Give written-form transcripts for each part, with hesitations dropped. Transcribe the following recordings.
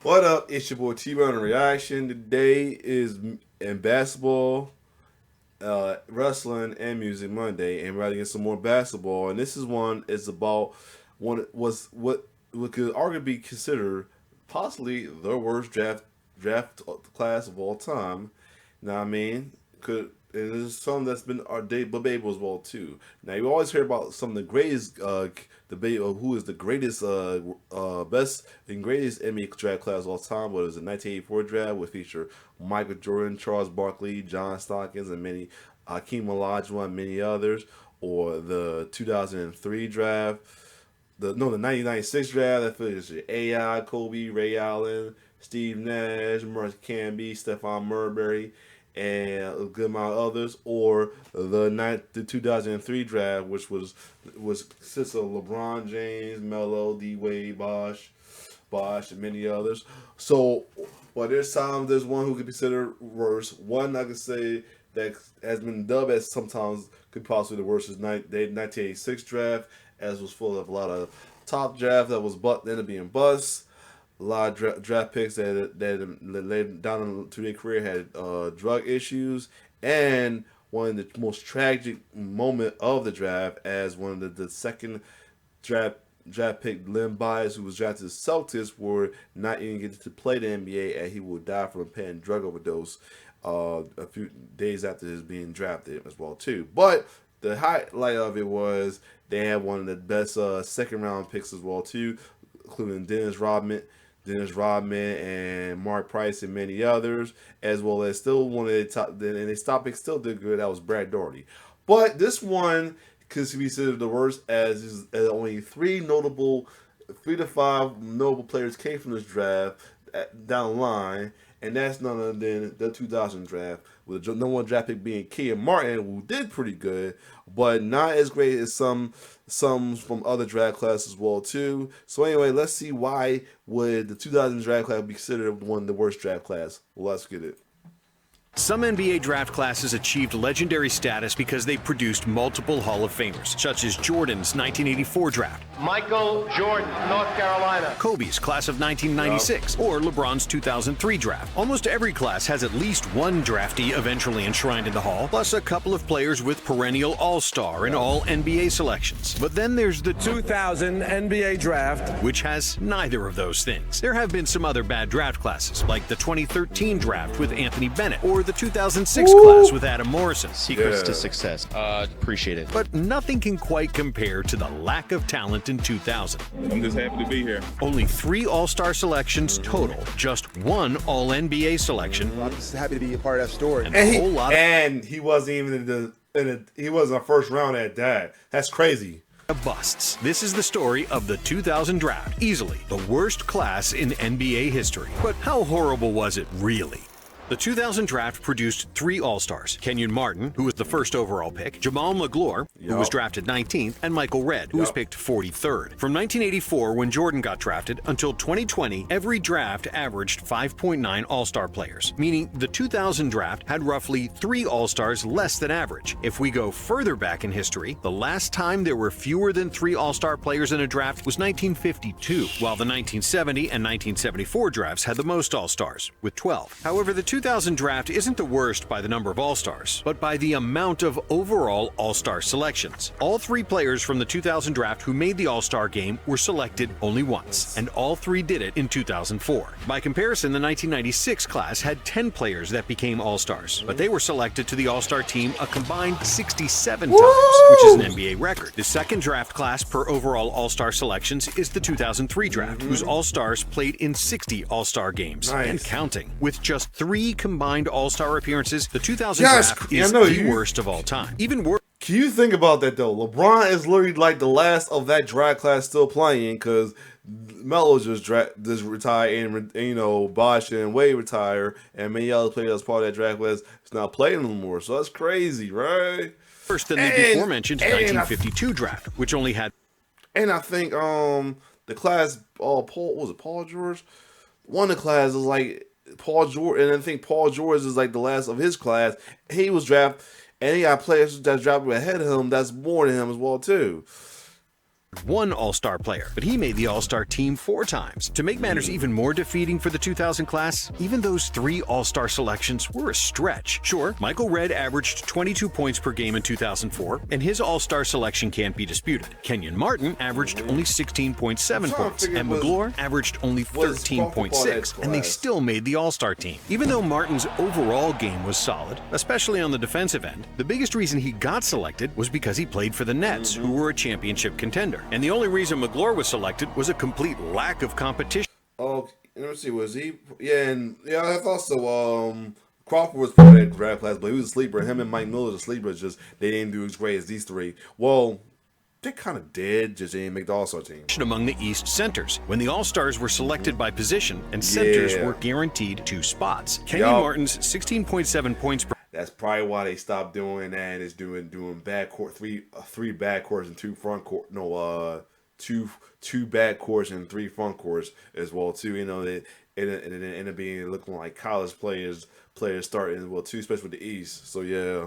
What up? It's your boy T-Bone Reaction. Today is in basketball, wrestling, and music Monday, and we're about to get some more basketball. And this is one is about one was what could arguably be considered possibly the worst draft class of all time. Now I mean, could and there's some that's been our debatable as well too. Now you always hear about some of the greatest debate of who is the greatest best and greatest NBA draft class of all time. What is the 1984 draft, which featured Michael Jordan, Charles Barkley, John Stockings, and many Hakeem Olajuwon, and many others, or the 2003 draft, the 1996 draft that features AI, Kobe, Ray Allen, Steve Nash, Mark Camby, Stephon Marbury, and a good amount of others, or the 2003 draft, which was consists of LeBron James, Melo, D Wade, Bosh, and many others. So, well, there's one who could be considered worse. One I could say that has been dubbed as sometimes could possibly the worst is the 1986 draft, as was full of a lot of top draft that was ended up being busts. A lot of draft picks that later down to their career had drug issues, and one of the most tragic moment of the draft as one of the second draft pick Len Bias, who was drafted to the Celtics, were not even get to play the NBA, and he would die from a patent drug overdose a few days after his being drafted as well too. But the highlight of it was they had one of the best second round picks as well too, including Dennis Rodman, and Mark Price, and many others, as well as still one of the top. And they stopped picks still did good. That was Brad Daugherty, but this one could be considered the worst as only three to five notable players came from this draft down the line, and that's none other than the 2000 draft, with the number one draft pick being Kean Martin, who did pretty good, but not as great as some from other draft classes as well too. So anyway, let's see why would the 2000 draft class be considered one of the worst draft class. Well, let's get it. Some NBA draft classes achieved legendary status because they produced multiple Hall of Famers, such as Jordan's 1984 draft, Michael Jordan, North Carolina, Kobe's class of 1996, or LeBron's 2003 draft. Almost every class has at least one draftee eventually enshrined in the Hall, plus a couple of players with perennial All-Star and All-NBA selections. But then there's the 2000 NBA draft, which has neither of those things. There have been some other bad draft classes, like the 2013 draft with Anthony Bennett, or the 2006 class with Adam Morrison. Secrets to success. Appreciate it. But nothing can quite compare to the lack of talent in 2000. I'm just happy to be here. Only 3 All-Star selections total, just 1 All-NBA selection. I'm just happy to be a part of that story. And he wasn't even he wasn't a first round at that. That's crazy. Busts. This is the story of the 2000 draft, easily the worst class in NBA history. But how horrible was it really? The 2000 draft produced 3 All-Stars: Kenyon Martin, who was the first overall pick, Jamal Magloire, who was drafted 19th, and Michael Redd, who was picked 43rd. From 1984, when Jordan got drafted, until 2020, every draft averaged 5.9 All-Star players, meaning the 2000 draft had roughly 3 All-Stars less than average. If we go further back in history, the last time there were fewer than 3 All-Star players in a draft was 1952, while the 1970 and 1974 drafts had the most All-Stars, with 12. However, the 2000 draft isn't the worst by the number of All-Stars, but by the amount of overall All-Star selections. All 3 players from the 2000 draft who made the All-Star game were selected only once, and all 3 did it in 2004. By comparison, the 1996 class had 10 players that became All-Stars, but they were selected to the All-Star team a combined 67 times, which is an NBA record. The second draft class per overall All-Star selections is the 2003 draft, whose All-Stars played in 60 All-Star games, and counting. With just 3 combined All-Star appearances, the 2000 draft is the worst of all time. Even worse. Can you think about that though? LeBron is literally like the last of that draft class still playing, because Melo just retired, and Bosh and Wade retire, and many other players as part of that draft class is not playing anymore. So that's crazy, right? Worse than the before-mentioned 1952 draft, which only had. And I think the class, Paul George? One of the classes is like Paul George, and I think Paul George is like the last of his class. He was drafted, and he got players that's drafted ahead of him that's more than him as well too. one All-Star player, but he made the All-Star team 4 times. To make matters even more defeating for the 2000 class, even those 3 All-Star selections were a stretch. Sure, Michael Redd averaged 22 points per game in 2004, and his All-Star selection can't be disputed. Kenyon Martin averaged only 16.7 points, and Magloire averaged only 13.6, and they still made the All-Star team. Even though Martin's overall game was solid, especially on the defensive end, the biggest reason he got selected was because he played for the Nets, who were a championship contender. And the only reason Magloire was selected was a complete lack of competition. Oh, let me see. Was he? Yeah, and yeah, I thought so. Crawford was part of that draft class, but he was a sleeper. Him and Mike Miller, the sleepers, just they didn't do as great as these 3. Well, they kind of did, just didn't make the All-Star team. Among the East centers, when the All-Stars were selected by position and centers were guaranteed 2 spots. Kenyon Martin's 16.7 points per. That's probably why they stopped doing that. And it's doing backcourt, three backcourts and 2 front court. No, two backcourts and 3 front courts as well too. You know, it ended up being looking like college players starting well too, especially with the East. So yeah,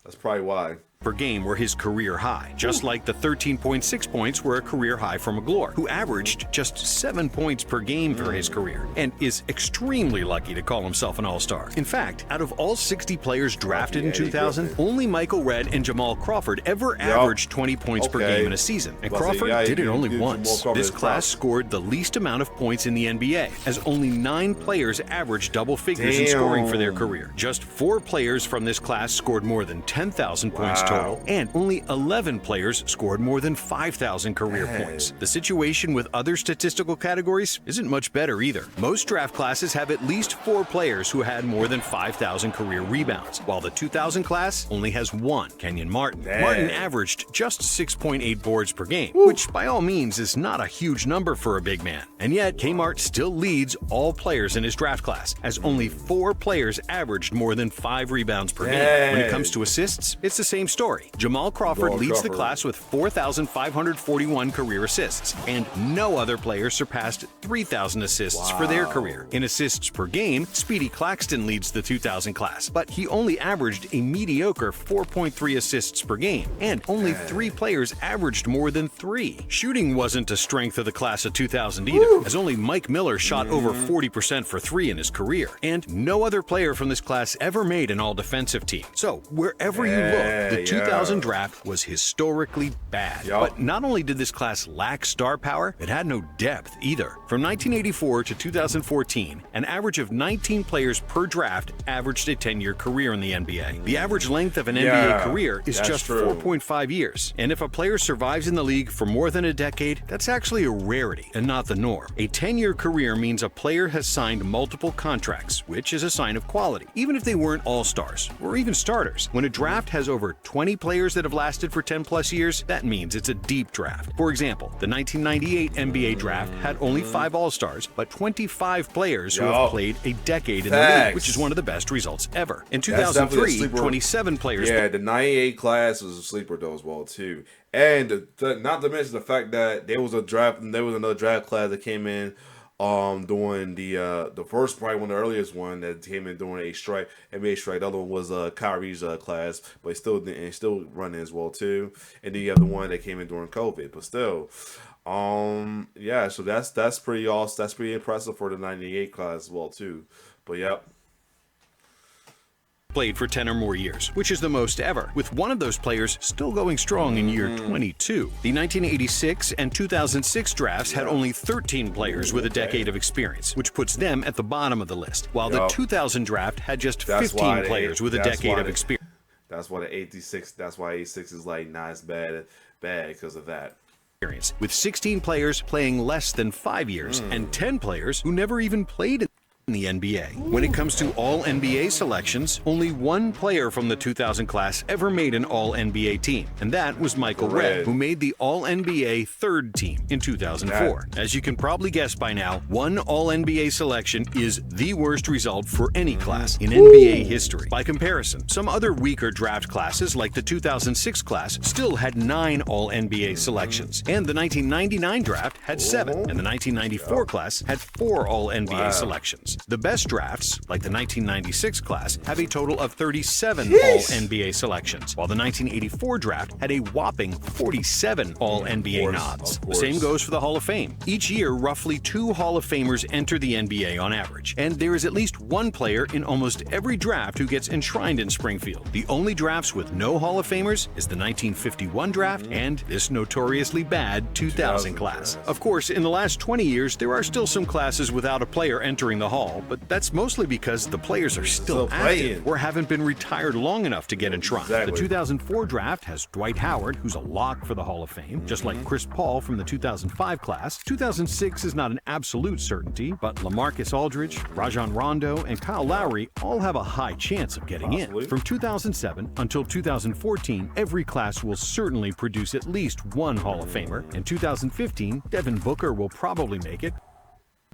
that's probably why. Per game were his career high, just like the 13.6 points were a career high for Magloire, who averaged just 7 points per game for his career, and is extremely lucky to call himself an All-Star. In fact, out of all 60 players drafted in 2000, only Michael Redd and Jamal Crawford ever averaged 20 points per game in a season, and Crawford did it only once. This class scored the least amount of points in the NBA, as only 9 players averaged double figures in scoring for their career. Just 4 players from this class scored more than 10,000 points total, and only 11 players scored more than 5,000 career points. The situation with other statistical categories isn't much better either. Most draft classes have at least 4 players who had more than 5,000 career rebounds, while the 2000 class only has 1, Kenyon Martin. Martin averaged just 6.8 boards per game, which by all means is not a huge number for a big man. And yet, Kmart still leads all players in his draft class, as only 4 players averaged more than 5 rebounds per game. When it comes to assists, it's the same story. Jamal Crawford leads the class with 4,541 career assists, and no other player surpassed 3,000 assists for their career. In assists per game, Speedy Claxton leads the 2000 class, but he only averaged a mediocre 4.3 assists per game, and only 3 players averaged more than 3. Shooting wasn't a strength of the class of 2000 either, as only Mike Miller shot over 40% for 3 in his career, and no other player from this class ever made an all-defensive team. So, wherever you look, the 2000 draft was historically bad. But not only did this class lack star power, it had no depth either. From 1984 to 2014, an average of 19 players per draft averaged a 10-year career in the NBA. The average length of an NBA career is just 4.5 years. And if a player survives in the league for more than a decade, that's actually a rarity and not the norm. A 10-year career means a player has signed multiple contracts, which is a sign of quality, even if they weren't all-stars or even starters. When a draft has over 20 players that have lasted for 10 plus years, that means it's a deep draft. For example, the 1998 NBA draft had only 5 All-Stars, but 25 players who have played a decade in the league, which is one of the best results ever. In 2003, 27 players. Yeah, the 98 class was a sleeper though as well too. And not to mention the fact that there was another draft class that came in during the first, probably one of the earliest one that came in during NBA strike. The other one was Kyrie's class, but still running as well too. And then you have the one that came in during COVID, but still, yeah. So that's pretty awesome. That's pretty impressive for the 98 class as well too. But yep. Played for 10 or more years, which is the most ever, with one of those players still going strong in year 22. The 1986 and 2006 drafts had only 13 players with a decade of experience, which puts them at the bottom of the list, while the 2000 draft had just 15 players with a decade of experience. That's why 86 is like not as bad because of that. With 16 players playing less than 5 years and 10 players who never even played in the NBA. When it comes to all-NBA selections, only 1 player from the 2000 class ever made an all-NBA team, and that was Michael Redd, who made the all-NBA 3rd team in 2004. As you can probably guess by now, 1 all-NBA selection is the worst result for any class in NBA history. By comparison, some other weaker draft classes, like the 2006 class, still had 9 all-NBA selections, and the 1999 draft had 7, and the 1994 class had 4 all-NBA selections. players. The best drafts, like the 1996 class, have a total of 37 Jeez. All-NBA selections, while the 1984 draft had a whopping 47 All-NBA nods. The same goes for the Hall of Fame. Each year, roughly 2 Hall of Famers enter the NBA on average, and there is at least one player in almost every draft who gets enshrined in Springfield. The only drafts with no Hall of Famers is the 1951 draft and this notoriously bad 2000 class. Of course, in the last 20 years, there are still some classes without a player entering the Hall, but that's mostly because the players are still active or haven't been retired long enough to get enshrined. The 2004 draft has Dwight Howard, who's a lock for the Hall of Fame, just like Chris Paul from the 2005 class. 2006 is not an absolute certainty, but LaMarcus Aldridge, Rajon Rondo, and Kyle Lowry all have a high chance of getting in. From 2007 until 2014, every class will certainly produce at least one Hall of Famer. In 2015, Devin Booker will probably make it,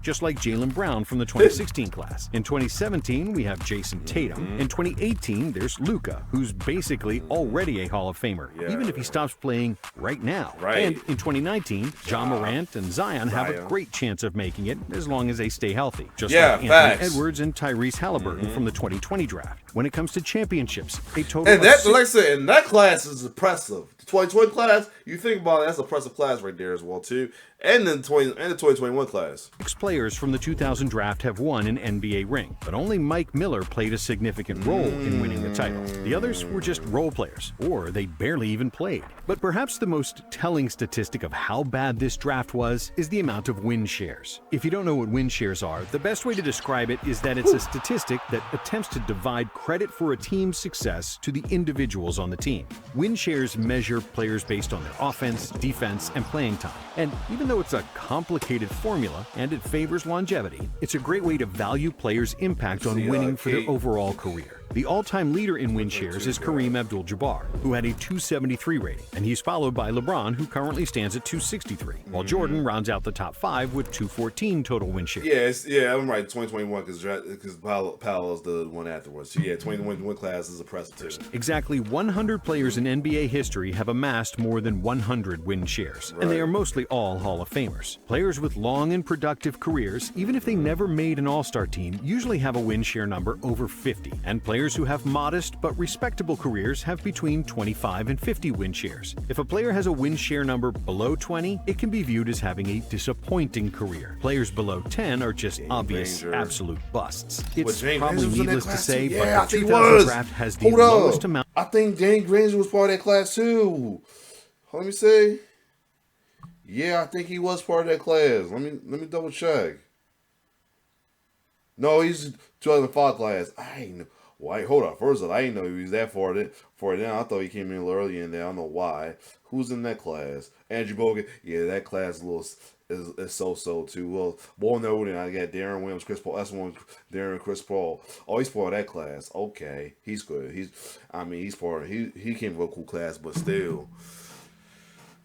just like Jaylen Brown from the 2016 class. In 2017, we have Jason Tatum. In 2018, there's Luka, who's basically already a Hall of Famer, even if he stops playing right now. And in 2019, Ja Morant and Zion have a great chance of making it as long as they stay healthy, just like Anthony Edwards and Tyrese Halliburton from the 2020 draft. When it comes to championships, a total and that, like I said, and that class is impressive. The 2020 class, you think about it, that's an impressive class right there as well too. And then the 2021 class. 6 players from the 2000 draft have won an NBA ring, but only Mike Miller played a significant role in winning the title. The others were just role players, or they barely even played. But perhaps the most telling statistic of how bad this draft was is the amount of win shares. If you don't know what win shares are, the best way to describe it is that it's a statistic that attempts to divide credit for a team's success to the individuals on the team. Win shares measure players based on their offense, defense, and playing time. And even though it's a complicated formula and it favors longevity, it's a great way to value players' impact on winning for their overall career. The all-time leader in win shares is Kareem Abdul-Jabbar, who had a 273 rating, and he's followed by LeBron, who currently stands at 263, while Jordan rounds out the top 5 with 214 total win shares. I'm right. 2021 because Paolo's the one afterwards. So 2021 class is impressive too. Exactly 100 players in NBA history have amassed more than 100 win shares, and they are mostly all Hall of Famers. Players with long and productive careers, even if they never made an All-Star team, usually have a win share number over 50, and players who have modest but respectable careers have between 25 and 50 win shares. If a player has a win share number below 20, it can be viewed as having a disappointing career. Players below 10 are just obvious, absolute busts. It's probably needless to say, but the 2000 draft has the lowest amount. I think James Granger was part of that class too. Let me see. Yeah, I think he was part of that class. Let me double check. No, he's 2005 class. I ain't know. Why? Hold on. First of all, I didn't know he was that far down. I thought he came in a little early in there. I don't know why. Who's in that class? Andrew Bogut. Yeah, that class is so too. Well, more no than I got Darren Williams, Chris Paul. That's one. Darren, Chris Paul. Oh, he's part of that class. Okay, he's good. He's part of. He came from a cool class, but still.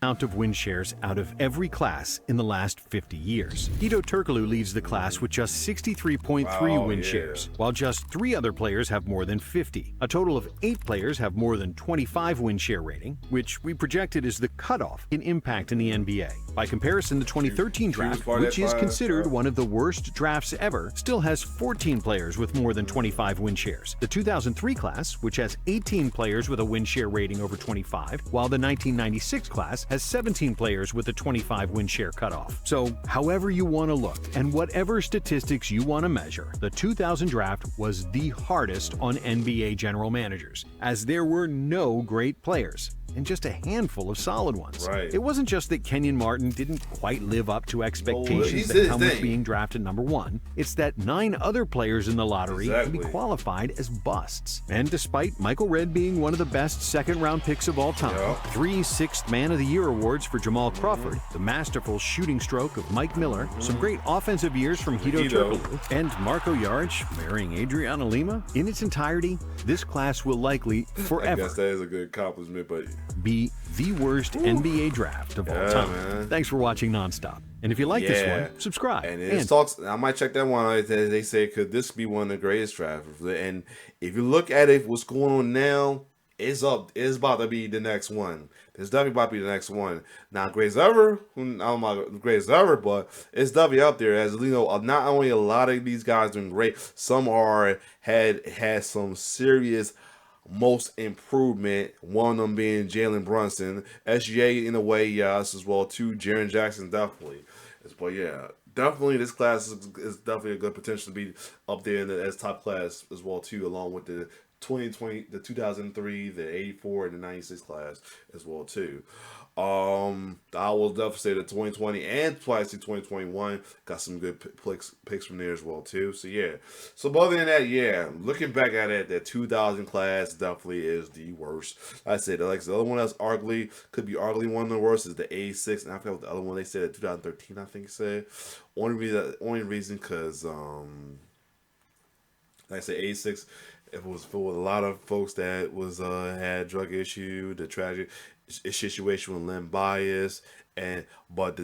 Amount of win shares out of every class in the last 50 years. Hedo Turkoglu leads the class with just 63.3 win shares, while just 3 other players have more than 50. A total of 8 players have more than 25 win share rating, which we projected is the cutoff in impact in the NBA. By comparison, the 2013 draft, which is considered one of the worst drafts ever, still has 14 players with more than 25 win shares. The 2003 class, which has 18 players with a win share rating over 25, while the 1996 class has 17 players with a 25 win share cutoff. So, however you want to look, and whatever statistics you want to measure, the 2000 draft was the hardest on NBA general managers, as there were no great players and just a handful of solid ones. It wasn't just that Kenyon Martin didn't quite live up to expectations that come with being drafted number 1. It's that 9 other players in the lottery can be qualified as busts. And despite Michael Redd being one of the best second-round picks of all time, 3 Sixth Man of the Year awards for Jamal Crawford, the masterful shooting stroke of Mike Miller, some great offensive years from Hedo Turkoglu, and Marko Jaric marrying Adriana Lima, in its entirety, this class will likely forever, I guess that is a good accomplishment, but be the worst NBA draft of all time. Man. Thanks for watching Nonstop. And if you like this one, subscribe. And talks. I might check that one out. They say, could this be one of the greatest drafts? And if you look at it, what's going on now, It's up. It's about to be the next one. It's definitely about to be the next one. Not greatest ever. I don't know greatest ever, but it's definitely up there. As you know, not only a lot of these guys doing great, some are had some serious most improvement. One of them being Jalen Brunson, SGA in a way, yes, as well too. Jaren Jackson definitely. But yeah, definitely this class is definitely a good potential to be up there in as top class as well too, along with the 2020, the 2003, the 84, and the 96 class as well too. I will definitely say the 2020 and twice the 2021 got some good picks from there as well too. So yeah. So but other than that, yeah, looking back at it, that 2000 class definitely is the worst. Like I said, like the other one that's arguably could be arguably one of the worst is the 86, and I forgot what the other one they said 2013. I think it said only reason because like I said, 86. It was full with a lot of folks that was had drug issue, the tragic situation with Len Bias, and but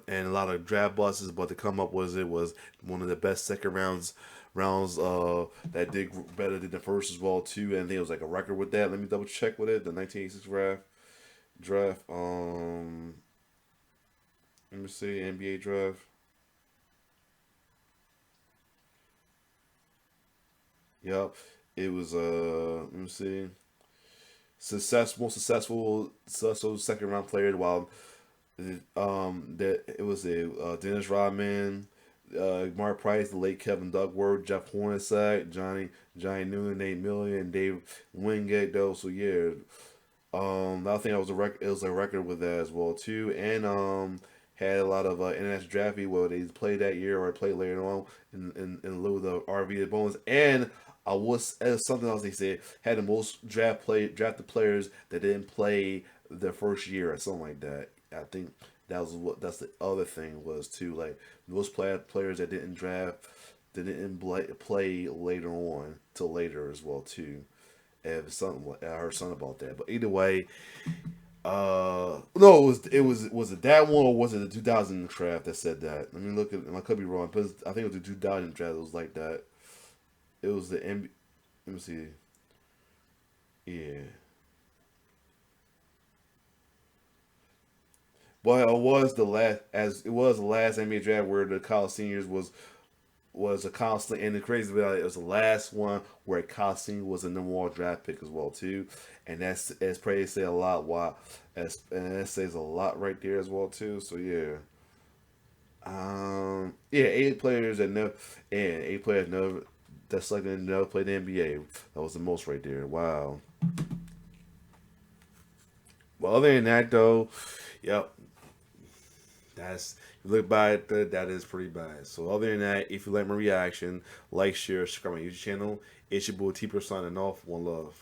and a lot of draft buses. But to come up was it was one of the best second rounds that did better than the first as well too. And I think it was like a record with that. Let me double check with it. The 1986 draft. Let me see NBA draft. Yep, it was let me see, successful second round player. While that it was Dennis Rodman, Mark Price, the late Kevin Duckworth, Jeff Hornacek, Johnny Newman, Nate Millian, and Dave Wingate though. So yeah, I think it was a record. It was a record with that as well too, and had a lot of international draft fee where they played that year or played later on in lieu of the RV bonus. And I was something else they said had the most drafted players that didn't play their first year or something like that. I think that's the other thing was too, like most players that didn't play later on till later as well too. And I heard something about that, but either way. No, was it that one or was it the 2000 draft that said that? Let me look at. I could be wrong, but I think it was the 2000 draft that was like that. It was the NBA. Let me see. Yeah. But it was the last NBA draft where the college seniors was a constant, and the crazy about it was the last one where Kyle Senior was a number one draft pick as well too, and that's probably say a lot. And that says a lot right there as well too. So yeah, eight players never that selected and never played the NBA. That was the most right there. Wow. Well, other than that though, yep. That's you look by it, that is pretty bad. So other than that, if you like my reaction, like, share, subscribe my YouTube channel. It's your boy T-Per signing off. One love.